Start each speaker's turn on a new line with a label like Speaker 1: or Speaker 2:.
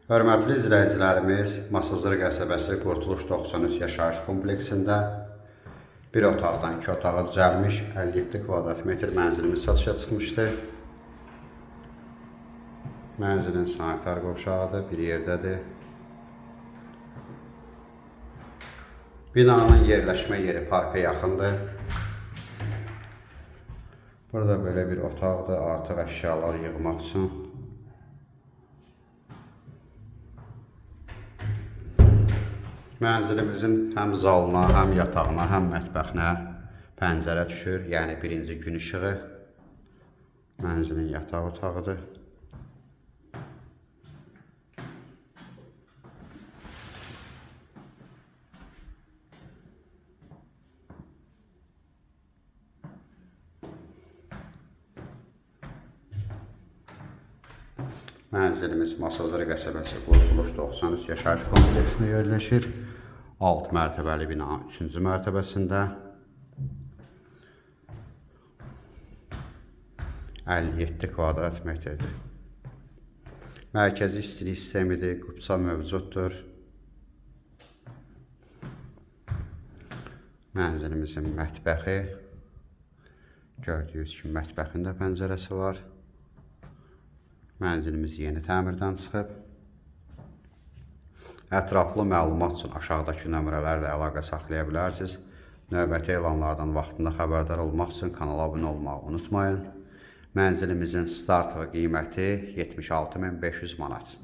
Speaker 1: Hörmətli izləyicilərimiz, Masazır qəsəbəsi Qurtuluş 93 yaşayış kompleksində bir otaqdan 2 otağa düzəlmiş 57 kvadrat metr mənzilimiz satışa çıxmışdır. Mənzilin sanitar qovşağıdır, bir yerdədir. Binanın yerləşmə yeri parka yaxındır. Burada belə bir otaqdır, artıq əşyalar yığmaq üçün. Mənzilimizin həm zalına, həm yatağına, həm mətbəxinə pəncərə düşür. Yəni birinci gün işığı mənzilin yataq otağıdır. Mənzilimiz Masazır qəsəbəsi Qurtuluş 93 yaşayış kompleksində yerləşir. 6 mərtəbəli bina 3-cü mərtəbəsində 57 kvadrat metrdir. Mərkəzi istilik sistemidir, qubça mövcuddur. Mənzilimizin mətbəxi, gördüyünüz kimi mətbəxində pəncərəsi var. Mənzilimiz yeni təmirdən çıxıb. Ətraflı məlumat üçün aşağıdakı nömrələrlə əlaqə saxlaya bilərsiniz. Növbəti elanlardan vaxtında xəbərdar olmaq üçün kanala abunə olmağı unutmayın. Mənzilimizin start qiyməti 76.500 manat.